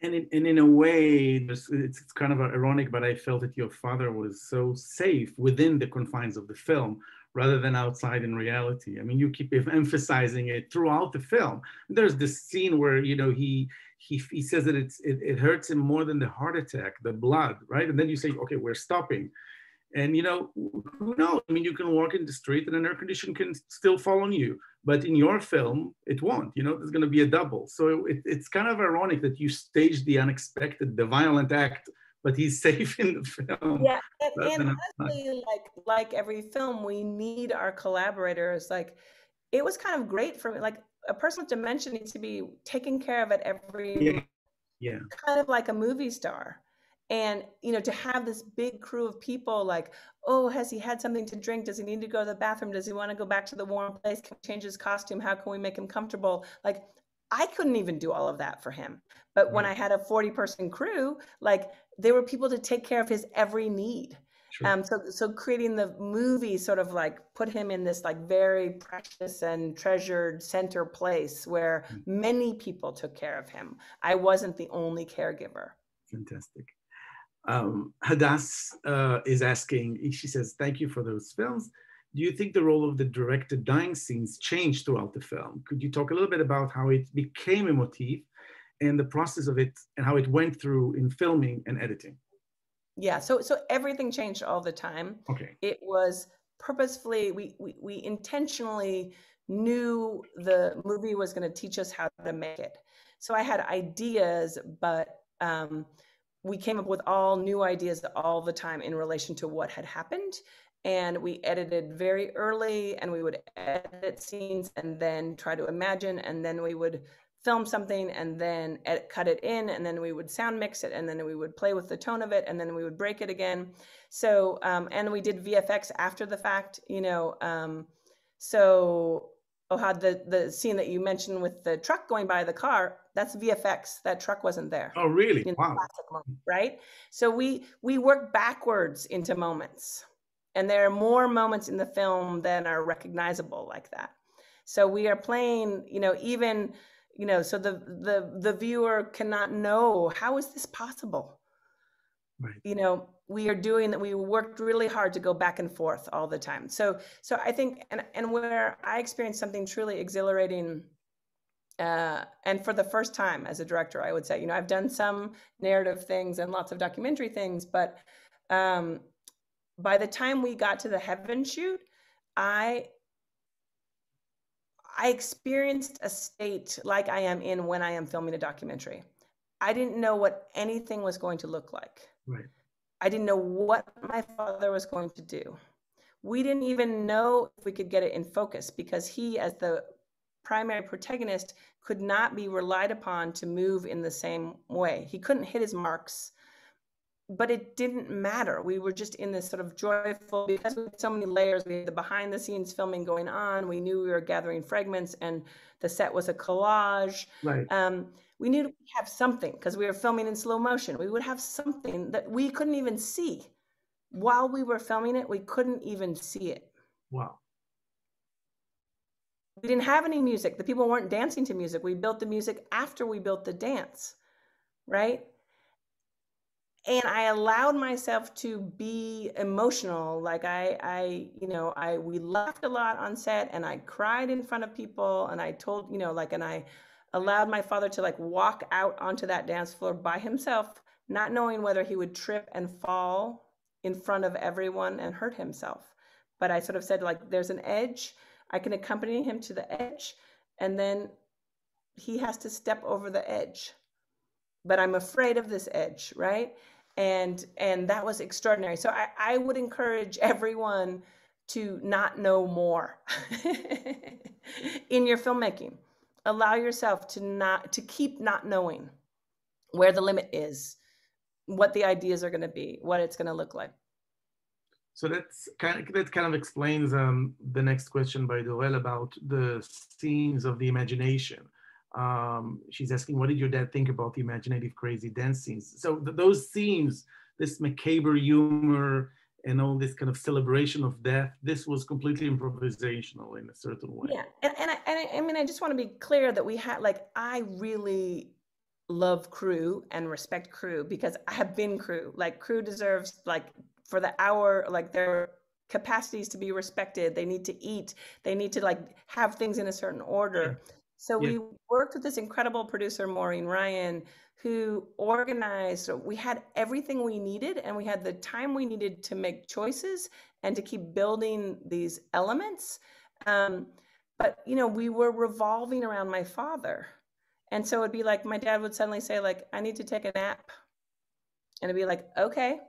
And in a way, it's kind of ironic, but I felt that your father was so safe within the confines of the film rather than outside in reality. I mean, you keep emphasizing it throughout the film. There's this scene where, he says that it hurts him more than the heart attack, the blood, right? And then you say, okay, we're stopping. And, who knows? I mean, you can walk in the street and an air condition can still fall on you. But in your film, it won't. There's going to be a double. So it's kind of ironic that you staged the unexpected, the violent act but he's safe in the film. Yeah, rather and than outside. honestly, like every film, we need our collaborators. Like, it was kind of great for me. Like, a person with dementia needs to be taken care of at every Yeah, yeah, kind of like a movie star. And, to have this big crew of people like, oh, has he had something to drink? Does he need to go to the bathroom? Does he want to go back to the warm place? Can we change his costume? How can we make him comfortable? Like, I couldn't even do all of that for him. But when right, I had a 40-person crew, like, there were people to take care of his every need. sure. So creating the movie sort of like put him in this like very precious and treasured center place where Mm, many people took care of him. I wasn't the only caregiver. fantastic. Hadass is asking, she says, thank you for those films. Do you think the role of the director dying scenes changed throughout the film? Could you talk a little bit about how it became a motif and the process of it and how it went through in filming and editing? Yeah, so everything changed all the time. Okay, It was purposefully, we intentionally knew the movie was going to teach us how to make it. So I had ideas, but we came up with all new ideas all the time in relation to what had happened. And we edited very early, and we would edit scenes and then try to imagine, and then we would film something and then cut it in, and then we would sound mix it, and then we would play with the tone of it, and then we would break it again. So and we did VFX after the fact, so Ohad, the scene that you mentioned with the truck going by the car, that's VFX. That truck wasn't there oh really, in the wow. classic moment, right? So we work backwards into moments, and there are more moments in the film than are recognizable like that. So we are playing, even, so the viewer cannot know, how is this possible? Right. We are doing that. We worked really hard to go back and forth all the time. So I think, and where I experienced something truly exhilarating, and for the first time as a director, I would say, I've done some narrative things and lots of documentary things, but by the time we got to the Heaven shoot, I experienced a state like I am in when I am filming a documentary. I didn't know what anything was going to look like. Right. I didn't know what my father was going to do. We didn't even know if we could get it in focus, because he, as the primary protagonist, could not be relied upon to move in the same way. He couldn't hit his marks, but it didn't matter. We were just in this sort of joyful, because we had so many layers. We had the behind the scenes filming going on. We knew we were gathering fragments, and the set was a collage. Right. We knew we'd have something because we were filming in slow motion. We would have something that we couldn't even see. While we were filming it, we couldn't even see it. Wow. We didn't have any music. The people weren't dancing to music. We built the music after we built the dance, right? And I allowed myself to be emotional. Like we laughed a lot on set, and I cried in front of people, and I told, and I allowed my father to walk out onto that dance floor by himself, not knowing whether he would trip and fall in front of everyone and hurt himself. But I sort of said, there's an edge. I can accompany him to the edge, and then he has to step over the edge. But I'm afraid of this edge, right? And that was extraordinary. So I would encourage everyone to not know more in your filmmaking. Allow yourself to keep not knowing where the limit is, what the ideas are going to be, what it's going to look like. So that kind of explains the next question by Dorel about the scenes of the imagination. She's asking, what did your dad think about the imaginative, crazy dance scenes? So those scenes, this macabre humor and all this kind of celebration of death, this was completely improvisational in a certain way. Yeah, and I mean, I just want to be clear that we had, I really love crew and respect crew, because I have been crew. Crew deserves, for the hour, their capacities to be respected. They need to eat. They need to have things in a certain order. Yeah. So we worked with this incredible producer, Maureen Ryan, who organized. So we had everything we needed, and we had the time we needed to make choices and to keep building these elements. But we were revolving around my father. And so it'd be my dad would suddenly say, I need to take a nap. And it'd be like, okay,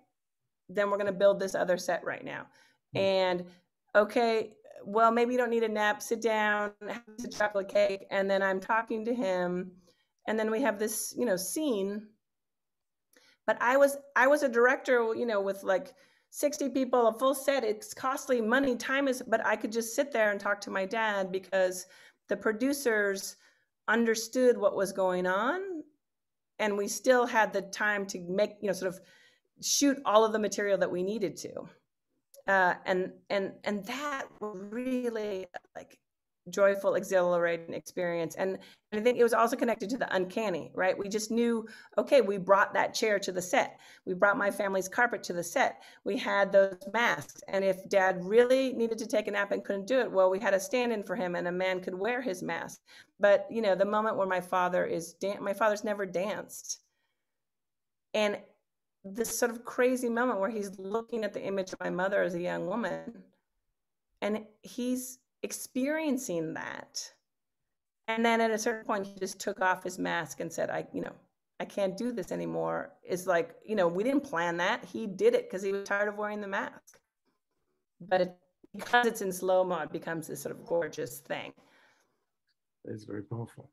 then we're going to build this other set right now. And okay, well, maybe you don't need a nap, sit down, have a chocolate cake. And then I'm talking to him. And then we have this, scene. But I was a director, with like 60 people, a full set. It's costly money, time is, but I could just sit there and talk to my dad because the producers understood what was going on. And we still had the time to make, sort of shoot all of the material that we needed to. And that was really like joyful, exhilarating experience. And I think it was also connected to the uncanny, right? We just knew, okay, we brought that chair to the set. We brought my family's carpet to the set. We had those masks. And if dad really needed to take a nap and couldn't do it, well, we had a stand-in for him and a man could wear his mask. But, the moment where my father's never danced. And this sort of crazy moment where he's looking at the image of my mother as a young woman and he's experiencing that. And then at a certain point, he just took off his mask and said, I can't do this anymore. It's like, we didn't plan that. He did it because he was tired of wearing the mask. But because it's in slow-mo, it becomes this sort of gorgeous thing. It's very powerful.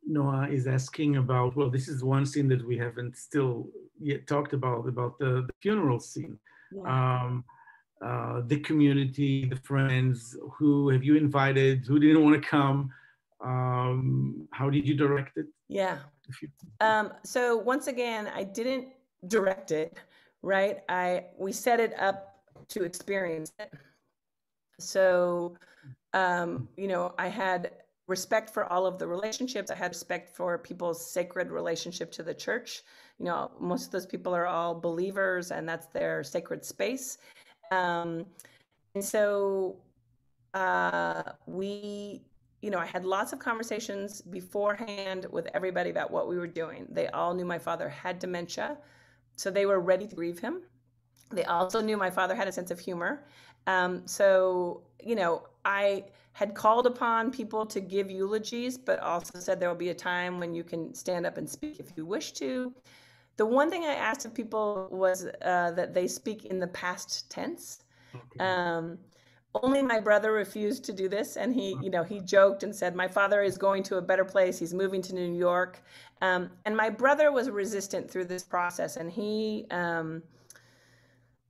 Noah is asking about, well, this is one scene that we haven't still yet talked about the funeral scene. Yeah. The community, the friends, who have you invited, who didn't want to come? How did you direct it? Yeah. So once again, I didn't direct it, right? We set it up to experience it. So, I had respect for all of the relationships. I had respect for people's sacred relationship to the church. Most of those people are all believers and that's their sacred space. And so we, I had lots of conversations beforehand with everybody about what we were doing. They all knew my father had dementia, so they were ready to grieve him. They also knew my father had a sense of humor. So, I had called upon people to give eulogies, but also said there will be a time when you can stand up and speak if you wish to. The one thing I asked of people was that they speak in the past tense. Okay. Only my brother refused to do this. And he joked and said, my father is going to a better place. He's moving to New York. And my brother was resistant through this process. And he,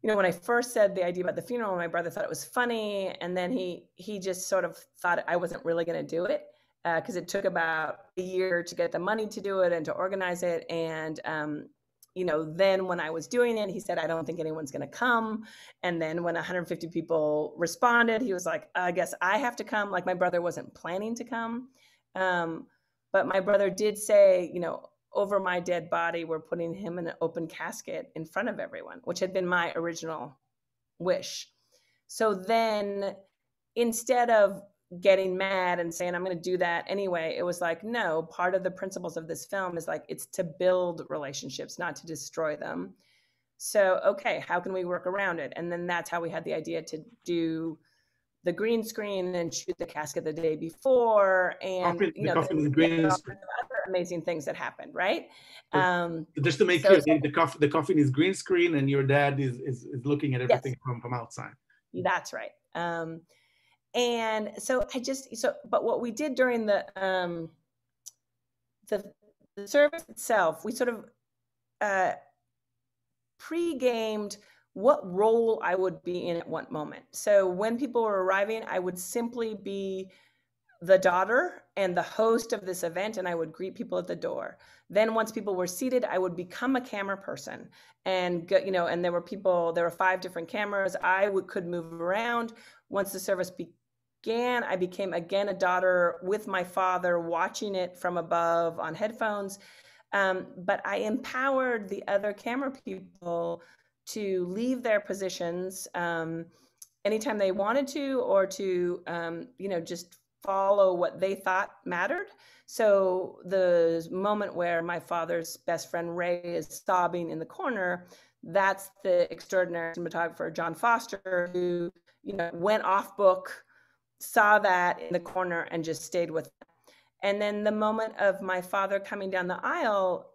when I first said the idea about the funeral, my brother thought it was funny. And then he just sort of thought I wasn't really going to do it because it took about a year to get the money to do it and to organize it. And, then when I was doing it, he said, I don't think anyone's going to come. And then when 150 people responded, he was like, I guess I have to come. Like my brother wasn't planning to come. But my brother did say, over my dead body, we're putting him in an open casket in front of everyone, which had been my original wish. So then instead of getting mad and saying, I'm going to do that anyway, it was like, no, part of the principles of this film is like, it's to build relationships, not to destroy them. So, okay, how can we work around it? And then that's how we had the idea to do the green screen and shoot the casket the day before. And, other amazing things that happened, right? Just to make clear, the coffin is green screen and your dad is looking at everything yes. from outside. That's right. And so but what we did during the service itself, we sort of pre-gamed what role I would be in at what moment. So when people were arriving, I would simply be the daughter and the host of this event, and I would greet people at the door. Then once people were seated, I would become a camera person, and and there were 5 different cameras. I could move around. Once the service began, I became again a daughter with my father, watching it from above on headphones. But I empowered the other camera people to leave their positions anytime they wanted to, or to just follow what they thought mattered. So the moment where my father's best friend Ray is sobbing in the corner, that's the extraordinary cinematographer John Foster, who went off book, saw that in the corner and just stayed with it. And then the moment of my father coming down the aisle,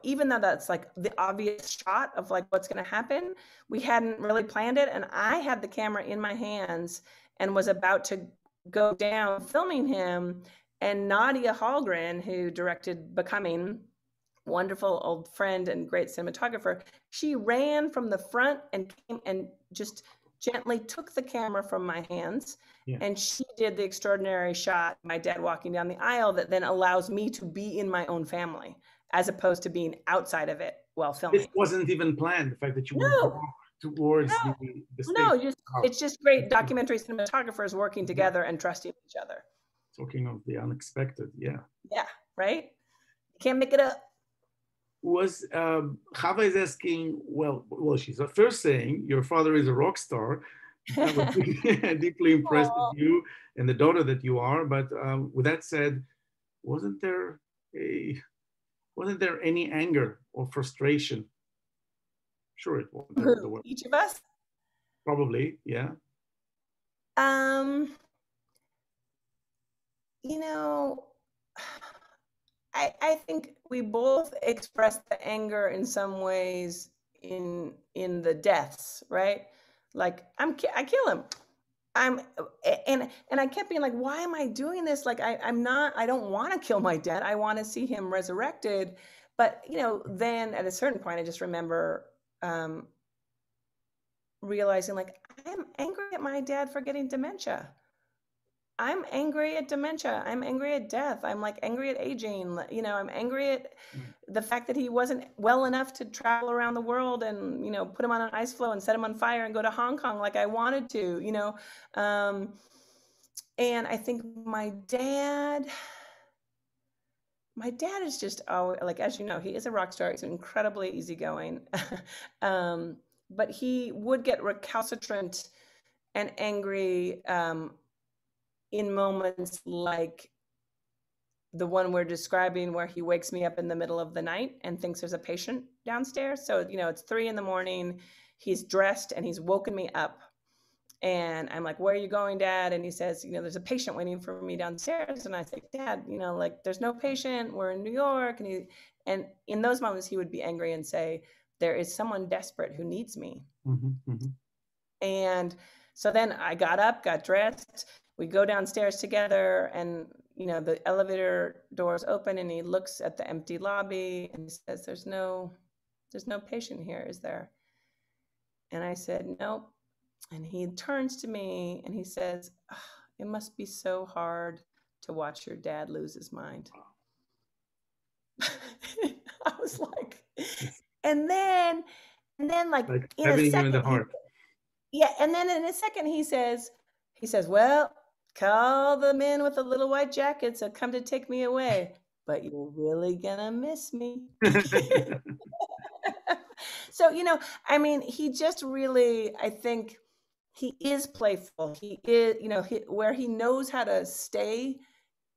even though that's like the obvious shot of like what's going to happen, we hadn't really planned it. And I had the camera in my hands and was about to go down filming him. And Nadia Hallgren, who directed Becoming, wonderful old friend and great cinematographer, she ran from the front and came and just gently took the camera from my hands. Yeah. And she did the extraordinary shot, my dad walking down the aisle, that then allows me to be in my own family as opposed to being outside of it while filming. This wasn't even planned, the fact that you were towards the stage. No, it's just great documentary cinematographers working together and trusting each other. Talking of the unexpected, yeah. Yeah, right? You can't make it up. Was Chava is asking, well, she's first saying your father is a rock star. I was deeply impressed with you and the daughter that you are. But with that said, wasn't there any anger or frustration? Sure, it was. Each of us? Probably, yeah. I think we both expressed the anger in some ways in the deaths, right? Like I kill him. And I kept being like, why am I doing this? Like I don't want to kill my dad. I want to see him resurrected. But then at a certain point, I just remember realizing like I'm angry at my dad for getting dementia. I'm angry at dementia. I'm angry at death. I'm like angry at aging. I'm angry at the fact that he wasn't well enough to travel around the world and, put him on an ice floe and set him on fire and go to Hong Kong like I wanted to, and I think my dad is just, like, as you know, he is a rock star. He's incredibly easygoing. But he would get recalcitrant and angry, in moments like the one we're describing where he wakes me up in the middle of the night and thinks there's a patient downstairs. So, it's 3 a.m. He's dressed and he's woken me up. And I'm like, where are you going, Dad? And he says, there's a patient waiting for me downstairs. And I say, Dad, like there's no patient. We're in New York. And in those moments, he would be angry and say, there is someone desperate who needs me. Mm-hmm, mm-hmm. And so then I got up, got dressed. We go downstairs together and, the elevator doors open and he looks at the empty lobby and he says, there's no patient here, is there? And I said, nope. And he turns to me and he says, it must be so hard to watch your dad lose his mind. I was like, and then like in a second, in the heart. And then in a second he says, well, call the men with the little white jackets that come to take me away, but you're really gonna miss me. So, he just really, I think he is playful. He is, where he knows how to stay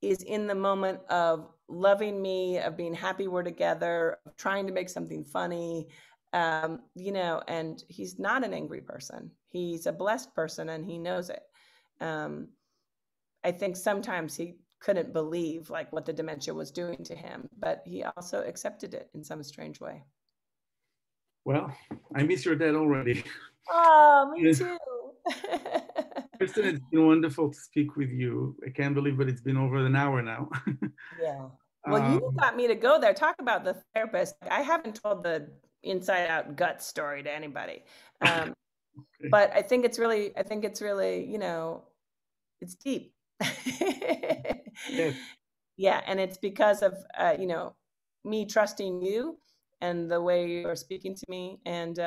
is in the moment of loving me, of being happy we're together, of trying to make something funny, and he's not an angry person. He's a blessed person and he knows it. I think sometimes he couldn't believe like what the dementia was doing to him, but he also accepted it in some strange way. Well, I miss your dad already. Oh, me too. Kristen, it's been wonderful to speak with you. I can't believe it. It's been over an hour now. Yeah. Well, you got me to go there. Talk about the therapist. I haven't told the inside out gut story to anybody. Okay. But I think it's really, it's deep. Yes. Yeah. And it's because of, me trusting you and the way you're speaking to me. And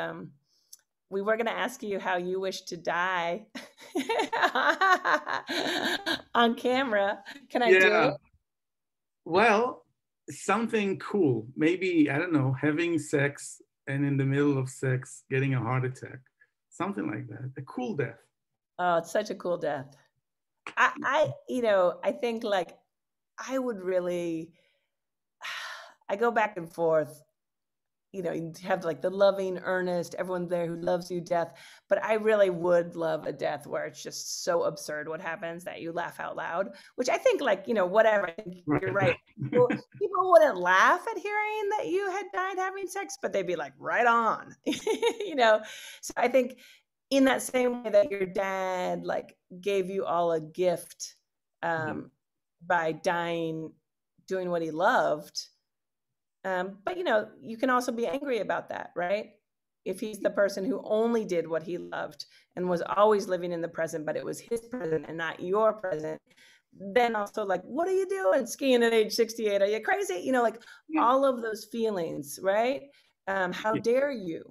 we were going to ask you how you wish to die on camera. Can I do it? Well, something cool. Maybe, I don't know, having sex and in the middle of sex, getting a heart attack. Something like that. A cool death. Oh, it's such a cool death. I think like I would really, I go back and forth. you know, you have like the loving, earnest, everyone there who loves you death. But I really would love a death where it's just so absurd what happens that you laugh out loud, which I think, like, you know, whatever. I think you're right. People wouldn't laugh at hearing that you had died having sex, but they'd be like, right on, you know? So I think in that same way that your dad like gave you all a gift by dying, doing what he loved. But you know, you can also be angry about that, right? If he's the person who only did what he loved and was always living in the present, but it was his present and not your present, then also like, what are you doing skiing at age 68? Are you crazy? You know, like all of those feelings, right? How dare you?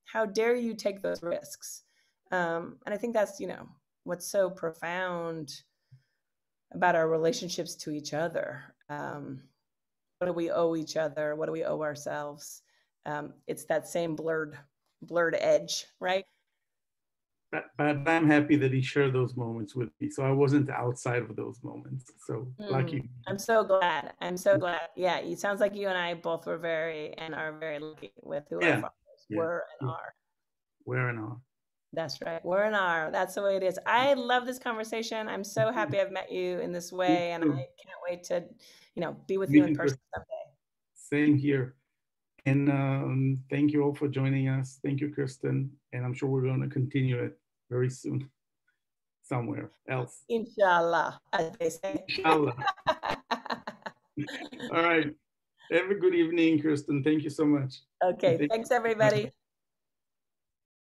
How dare you take those risks? And I think that's, you know, what's so profound about our relationships to each other. What do we owe each other? What do we owe ourselves? It's that same blurred edge, right? But I'm happy that he shared those moments with me, so I wasn't outside of those moments. So lucky. I'm so glad. I'm so glad. Yeah, it sounds like you and I both were very lucky with who our fathers were and are. Were and are. That's right. Were and are. That's the way it is. I love this conversation. I'm so happy I've met you in this way, and I can't wait to, you know, be with you in person someday. Same here. And thank you all for joining us. Thank you, Kirsten. And I'm sure we're going to continue it very soon somewhere else. Inshallah, as they say. Inshallah. All right. Have a good evening, Kirsten. Thank you so much. Okay. Thanks, everybody.